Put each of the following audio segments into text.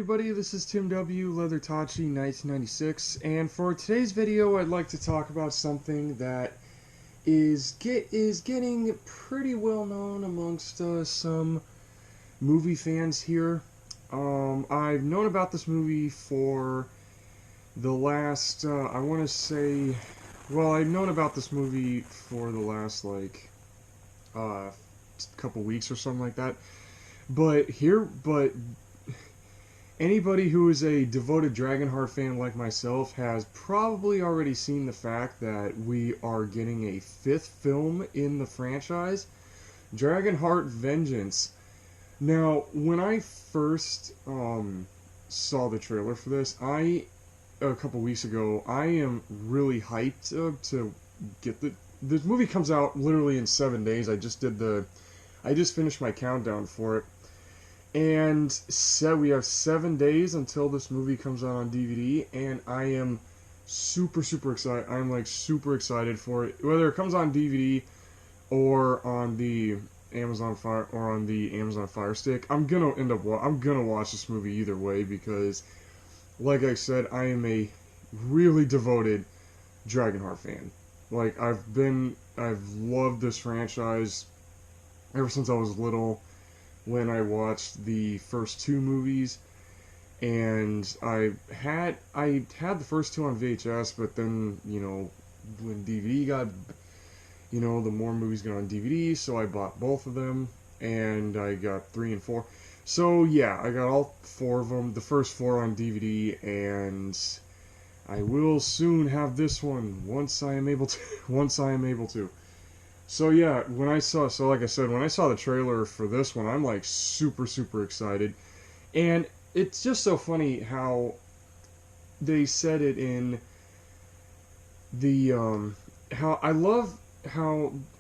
everybody, this is Tim W. Leathertachi 1996, and for today's video I'd like to talk about something that is getting pretty well known amongst some movie fans here. I've known about this movie for the last, I want to say, well, I've known about this movie for the last, couple weeks or something like that. But anybody who is a devoted Dragonheart fan like myself has probably already seen the fact that we are getting a fifth film in the franchise, Dragonheart Vengeance. Now, when I first saw the trailer for this, a couple weeks ago, I am really hyped to get this movie comes out literally in 7 days. I just finished my countdown for it. And we have 7 days until this movie comes out on DVD, and I am super excited. I'm like super excited for it. Whether it comes on DVD or on the Amazon Fire Stick, I'm gonna watch this movie either way because, like I said, I am a really devoted Dragonheart fan. Like I've loved this franchise ever since I was little. When I watched the first two movies, and I had the first two on VHS, but then, when DVD got, the more movies got on DVD, so I bought both of them, and I got 3 and 4. So yeah, I got all 4 of them, the first 4 on DVD, and I will soon have this one once I am able to. So yeah, like I said, when I saw the trailer for this one, I'm like super excited. And it's just so funny how they said it in the,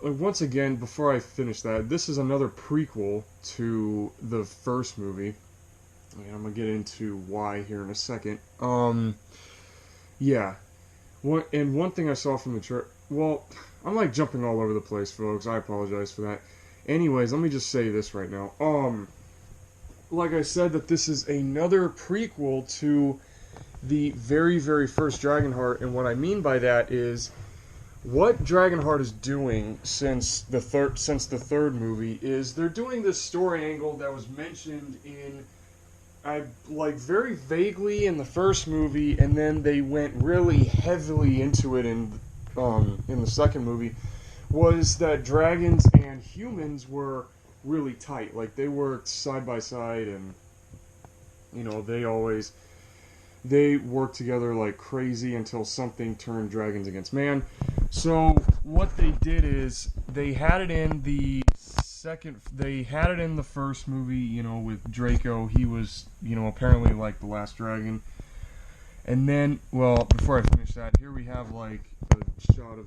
once again, before I finish that, this is another prequel to the first movie. And I'm gonna get into why here in a second. Yeah. One thing I saw from the trailer, well, I'm like jumping all over the place, folks. I apologize for that. Anyways, let me just say this right now. Like I said, that this is another prequel to the very first Dragonheart, and what I mean by that is what Dragonheart is doing since the third movie is they're doing this story angle that was mentioned in very vaguely in the first movie, and then they went really heavily into it in the second movie, was that dragons and humans were really tight. Like, they worked side by side, and, they worked together like crazy until something turned dragons against man. So, what they did is, they had it in the first movie, with Draco. He was, apparently like the last dragon. And then, well, before I finish that, here we have like a shot of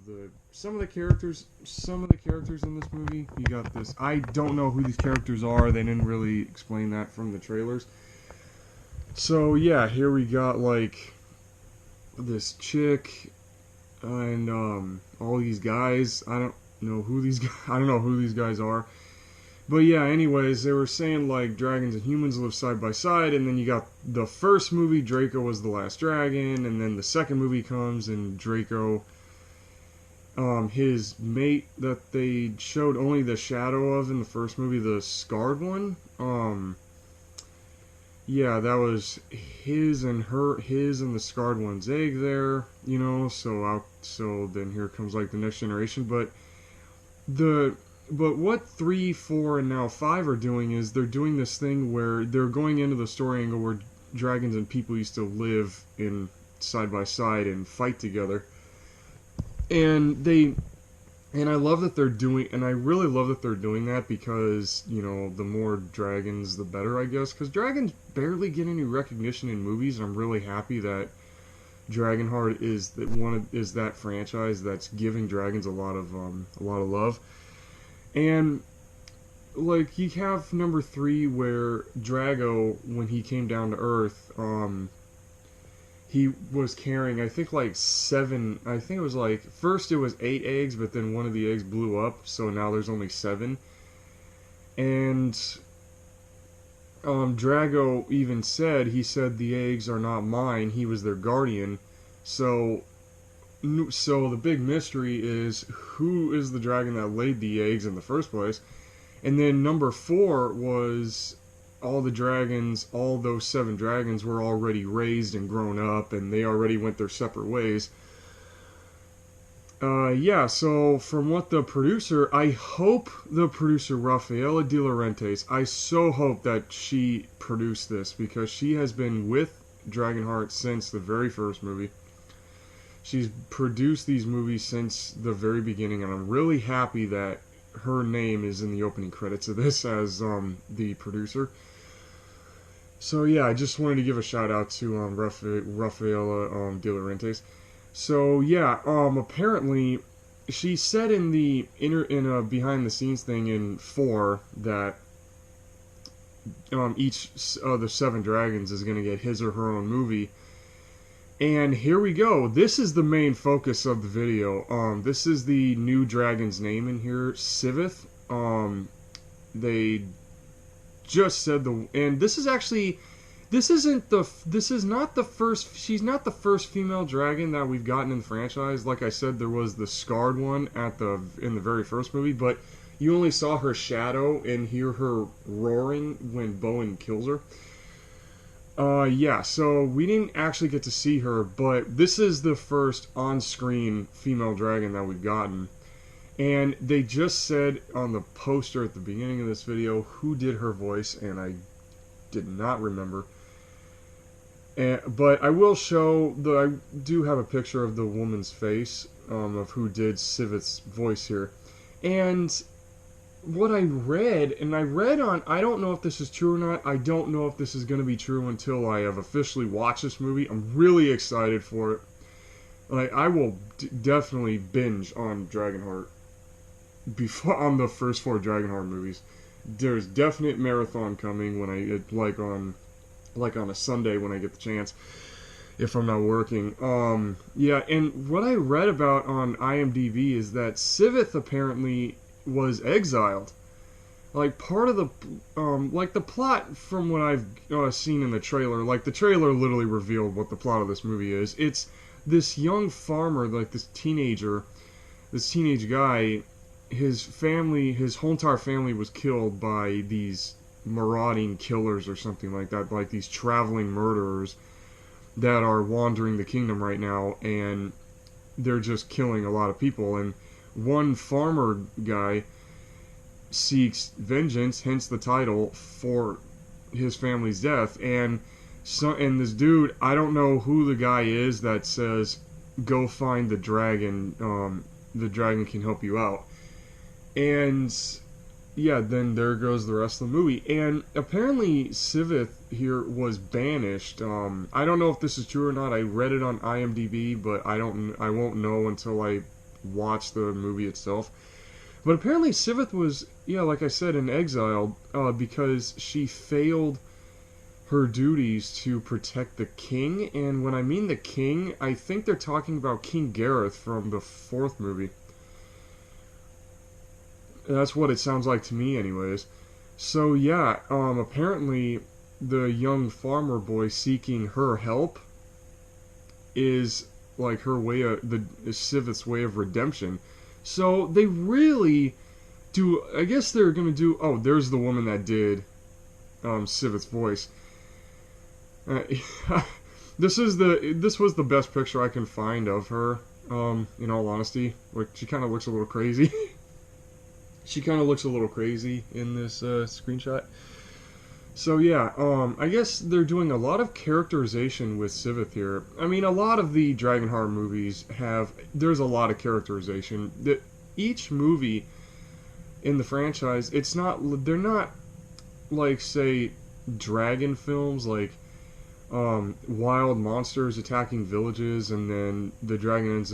some of the characters in this movie. You got this. I don't know who these characters are. They didn't really explain that from the trailers. So yeah, here we got like this chick and all these guys. I don't know who these guys are. But yeah, anyways, they were saying like dragons and humans live side by side, and then you got the first movie, Draco was the last dragon, and then the second movie comes, and Draco, his mate that they showed only the shadow of in the first movie, the scarred one, yeah, that was his and the scarred one's egg there, so then here comes like the next generation, But what 3, 4, and now 5 are doing is they're doing this thing where they're going into the story angle where dragons and people used to live in side by side and fight together. And I love that they're doing, and I really love that they're doing that because, the more dragons, the better, I guess. Because dragons barely get any recognition in movies, and I'm really happy that Dragonheart is that franchise that's giving dragons a lot of love. And, like, you have number 3 where Drago, when he came down to Earth, he was carrying, I think, like 7, I think it was like, first it was 8 eggs, but then one of the eggs blew up, so now there's only 7. And Drago even said, he said the eggs are not mine. He was their guardian. So, so the big mystery is who is the dragon that laid the eggs in the first place. And then number 4 was all the dragons, all those 7 dragons were already raised and grown up, and they already went their separate ways. Yeah, so from what the producer, I hope the producer Rafaela De Laurentiis, I so hope that she produced this because she has been with Dragonheart since the very first movie. She's produced these movies since the very beginning, and I'm really happy that her name is in the opening credits of this as the producer. So yeah, I just wanted to give a shout out to Rafaela De Laurentiis. So yeah, apparently she said in the in a behind the scenes thing in 4 that each of the 7 dragons is going to get his or her own movie. And here we go. This is the main focus of the video. This is the new dragon's name in here, Sivith. They just said and this is actually, this is not the first, she's not the first female dragon that we've gotten in the franchise. Like I said, there was the scarred one in the very first movie, but you only saw her shadow and hear her roaring when Bowen kills her. Yeah, so we didn't actually get to see her, but this is the first on-screen female dragon that we've gotten. And they just said on the poster at the beginning of this video who did her voice, and I did not remember. But I will show, I do have a picture of the woman's face, of who did Sivith's voice here. And what I read, I don't know if this is true or not. I don't know if this is going to be true until I have officially watched this movie. I'm really excited for it. Like, I will definitely binge on Dragonheart before on the first 4 Dragonheart movies. There's definite marathon coming when I like on a Sunday when I get the chance, if I'm not working. Yeah, and what I read about on IMDb is that Sivith apparently was exiled. Like, part of the like the plot from what I've seen in the trailer, like the trailer literally revealed what the plot of this movie is. It's this young farmer, like this teenage guy, his whole entire family was killed by these marauding killers or something like that, like these traveling murderers that are wandering the kingdom right now, and they're just killing a lot of people. And one farmer guy seeks vengeance, hence the title, for his family's death. And this dude, I don't know who the guy is that says, go find the dragon, the dragon can help you out. And yeah, then there goes the rest of the movie. And apparently Sivith here was banished. I don't know if this is true or not. I read it on IMDb, but I won't know until I watch the movie itself. But apparently Sivith was, yeah, like I said, in exile because she failed her duties to protect the king. And when I mean the king, I think they're talking about King Gareth from the 4th movie. That's what it sounds like to me anyways. So yeah, apparently the young farmer boy seeking her help is like her way of, Sivith's way of redemption. So they really do, I guess they're gonna do, oh, there's the woman that did Sivith's voice. This was the best picture I can find of her, in all honesty. Like, she kind of looks a little crazy. She kind of looks a little crazy in this screenshot. So yeah, I guess they're doing a lot of characterization with Sivith here. I mean, a lot of the Dragonheart movies there's a lot of characterization. Each movie in the franchise, they're not like, say, dragon films, like wild monsters attacking villages and then the dragon ends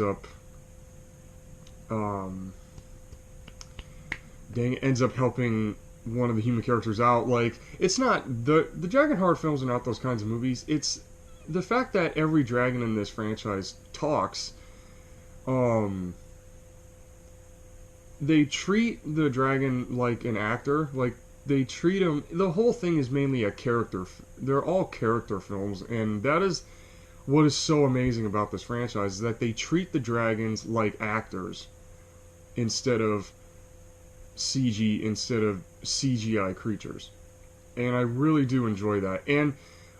up helping one of the human characters out. Like, it's not the Dragonheart films are not those kinds of movies. It's the fact that every dragon in this franchise talks. They treat the dragon like an actor. Like, they treat them. The whole thing is mainly a character. They're all character films, and that is what is so amazing about this franchise is that they treat the dragons like actors instead of CGI creatures. And I really do enjoy that. And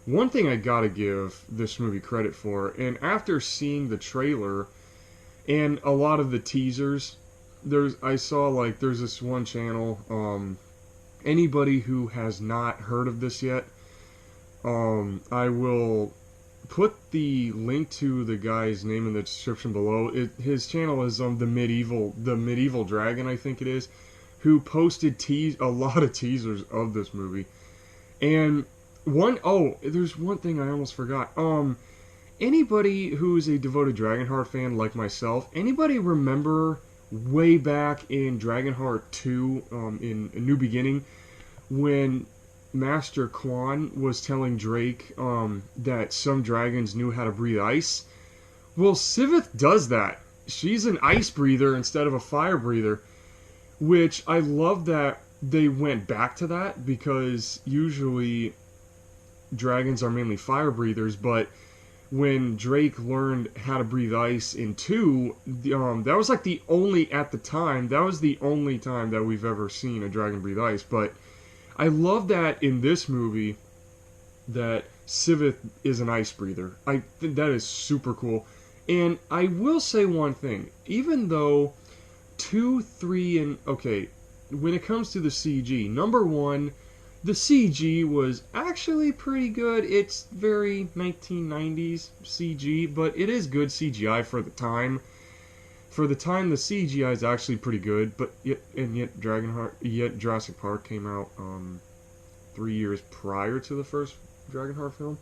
one thing I gotta give this movie credit for, and after seeing the trailer and a lot of the teasers, there's this one channel, anybody who has not heard of this yet, I will put the link to the guy's name in the description below. His channel is the medieval dragon, I think it is, who posted a lot of teasers of this movie. And there's one thing I almost forgot. Anybody who's a devoted Dragonheart fan like myself, anybody remember way back in Dragonheart 2, in A New Beginning, when Master Quan was telling Drake that some dragons knew how to breathe ice? Well, Siveth does that. She's an ice breather instead of a fire breather, which I love that they went back to that, because usually dragons are mainly fire breathers, but when Drake learned how to breathe ice in 2, that was like the only time that we've ever seen a dragon breathe ice. But I love that in this movie that Siveth is an ice breather. I think that is super cool. And I will say one thing, even though 2, 3, and okay, when it comes to the CG, number 1, the CG was actually pretty good. It's very 1990s CG, but it is good CGI for the time. For the time, the CGI is actually pretty good. But yet Jurassic Park came out 3 years prior to the first Dragonheart film,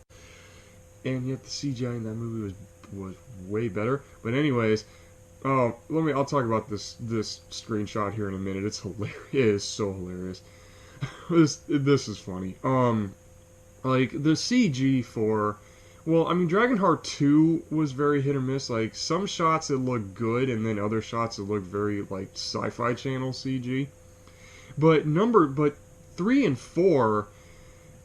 and yet the CGI in that movie was way better. But anyways, I'll talk about this screenshot here in a minute. It's hilarious. It is so hilarious. This is funny. Like the CG for, well, I mean, Dragonheart 2 was very hit or miss. Like some shots it looked good, and then other shots it looked very like Sci-Fi Channel CG. But 3 and 4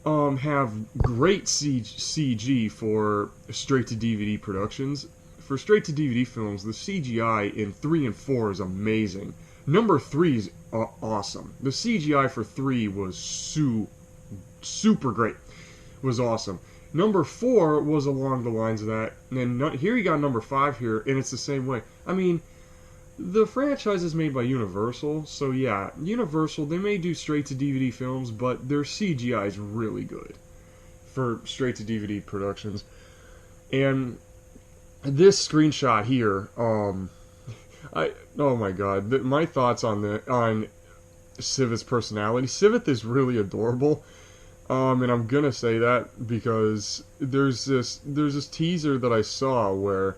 have great CG for straight to DVD productions. For straight to DVD films, the CGI in 3 and 4 is amazing. Number 3 is awesome. The CGI for 3 was super great. It was awesome. Number 4 was along the lines of that. And then here you got number 5 here, and it's the same way. I mean, the franchise is made by Universal, so yeah, Universal, they may do straight to DVD films, but their CGI is really good for straight to DVD productions. And this screenshot here, oh my god, my thoughts on Siveth's personality. Siveth is really adorable, and I'm gonna say that because there's this teaser that I saw where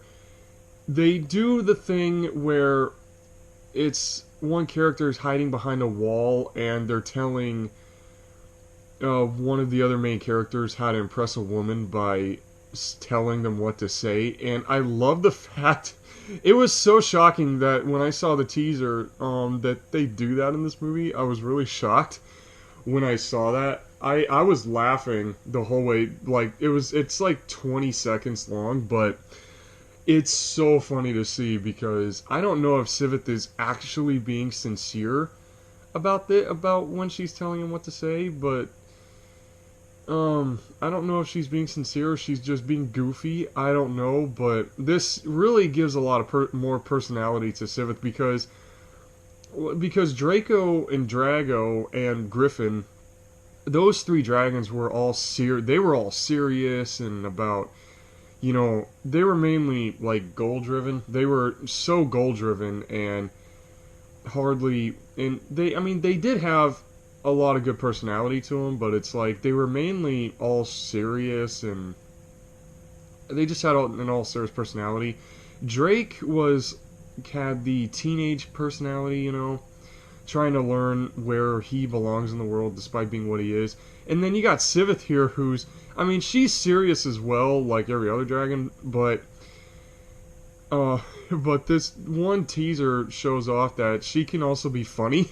they do the thing where it's one character is hiding behind a wall and they're telling one of the other main characters how to impress a woman by telling them what to say. And I love the fact, it was so shocking that when I saw the teaser that they do that in this movie. I was really shocked when I saw that. I was laughing the whole way. Like it's like 20 seconds long, but it's so funny to see because I don't know if Siveth is actually being sincere about when she's telling him what to say, but I don't know if she's being sincere or she's just being goofy. I don't know, but this really gives a lot of more personality to Siveth because Draco and Drago and Griffin, those 3 dragons were all they were all serious and about, you know, they were mainly like goal driven. They were so goal driven and they did have a lot of good personality to them, but it's like they were mainly all serious and they just had an all serious personality. Drake had the teenage personality, you know, trying to learn where he belongs in the world despite being what he is. And then you got Siveth here, who's, I mean, she's serious as well, like every other dragon, but this one teaser shows off that she can also be funny,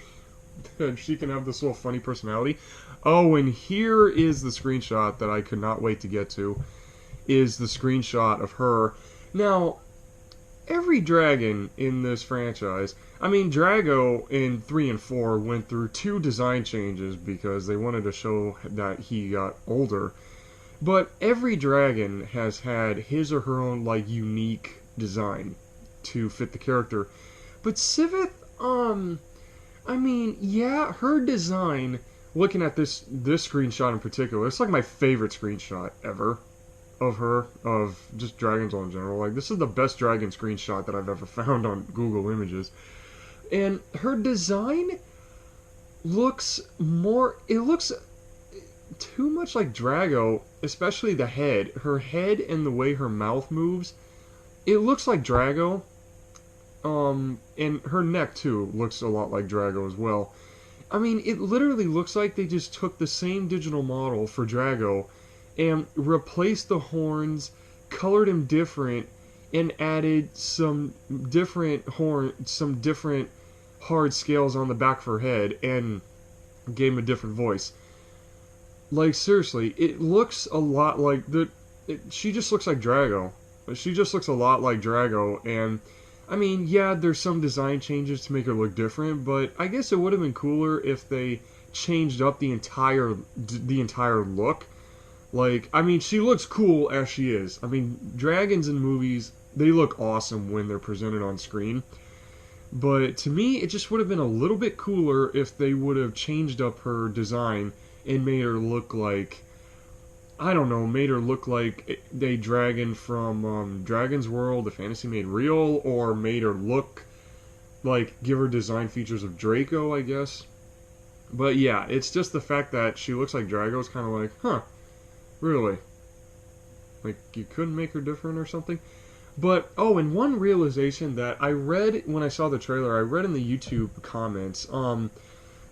she can have this little funny personality. Oh, and here is the screenshot that I could not wait to get to. Is the screenshot of her. Now, every dragon in this franchise, I mean, Drago in 3 and 4 went through 2 design changes because they wanted to show that he got older. But every dragon has had his or her own, like, unique design to fit the character. But Sivith, I mean, yeah, her design, looking at this screenshot in particular, it's like my favorite screenshot ever of her, of just dragons all in general. Like, this is the best dragon screenshot that I've ever found on Google Images. And her design looks more, it looks too much like Drago, especially the head. Her head and the way her mouth moves, it looks like Drago. And her neck too looks a lot like Drago as well. I mean, it literally looks like they just took the same digital model for Drago and replaced the horns, colored him different, and added some different hard scales on the back of her head, and gave him a different voice. Like, seriously, it looks a lot like she just looks like Drago. She just looks a lot like Drago, and I mean, yeah, there's some design changes to make her look different, but I guess it would have been cooler if they changed up the entire look. Like, I mean, she looks cool as she is. I mean, dragons in movies, they look awesome when they're presented on screen. But to me, it just would have been a little bit cooler if they would have changed up her design and made her look like, I don't know, made her look like a dragon from Dragon's World, the Fantasy Made Real, or made her look like, give her design features of Draco, I guess. But yeah, it's just the fact that she looks like Drago is kind of like, huh, really? Like, you couldn't make her different or something? But, oh, and one realization that I read when I saw the trailer, I read in the YouTube comments,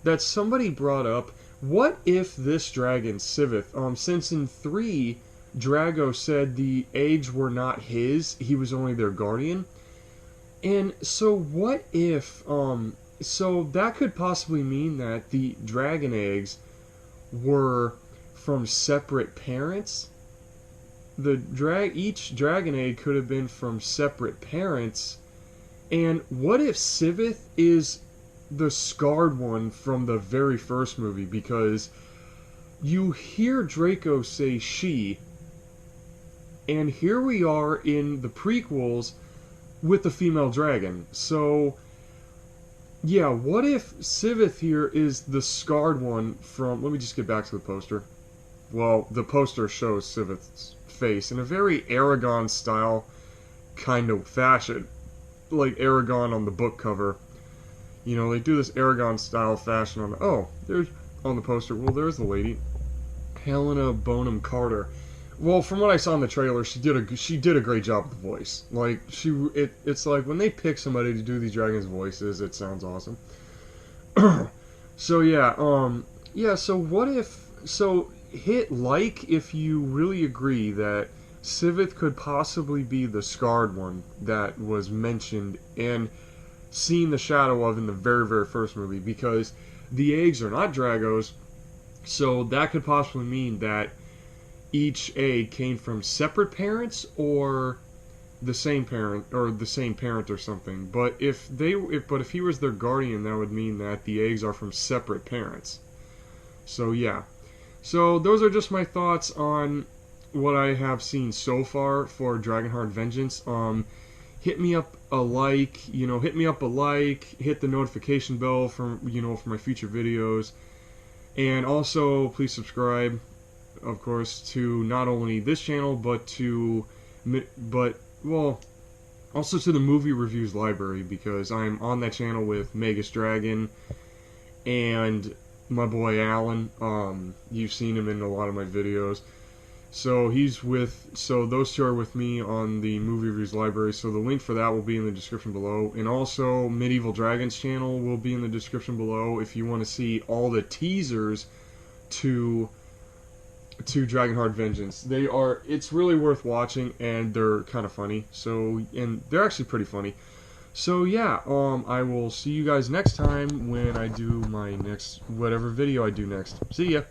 that somebody brought up, what if this dragon, Sivith, since in 3, Drago said the eggs were not his, he was only their guardian, and so what if, so that could possibly mean that the dragon eggs were from separate parents? Each dragon egg could have been from separate parents, and what if Sivith is the scarred one from the very first movie? Because you hear Draco say she, and here we are in the prequels with the female dragon. So, yeah, what if Sivith here is the scarred one from... Let me just get back to the poster. Well, the poster shows Sivith's face in a very Aragon style kind of fashion. Like Aragon on the book cover. You know, they do this Aragon style fashion on the... Oh, there's on the poster. Well, there's the lady. Helena Bonham Carter. Well, from what I saw in the trailer, she did a great job with the voice. Like, it's like when they pick somebody to do these dragons' voices, it sounds awesome. So yeah, so what if, so hit like if you really agree that Sivith could possibly be the scarred one that was mentioned and seen the shadow of in the very, very first movie, because the eggs are not Dragos, so that could possibly mean that each egg came from separate parents or the same parent or something. But if he was their guardian, that would mean that the eggs are from separate parents. So yeah. So those are just my thoughts on what I have seen so far for Dragonheart Vengeance. Hit me up a like, hit the notification bell for my future videos. And also please subscribe, of course, to not only this channel, also to the movie reviews library, because I'm on that channel with Magus Dragon and my boy Alan. You've seen him in a lot of my videos. So those two are with me on the movie reviews library. So the link for that will be in the description below, and also Medieval Dragons channel will be in the description below if you want to see all the teasers to Dragonheart Vengeance. It's really worth watching, and they're kind of funny. And they're actually pretty funny. So yeah, I will see you guys next time when I do my next whatever video I do next. See ya.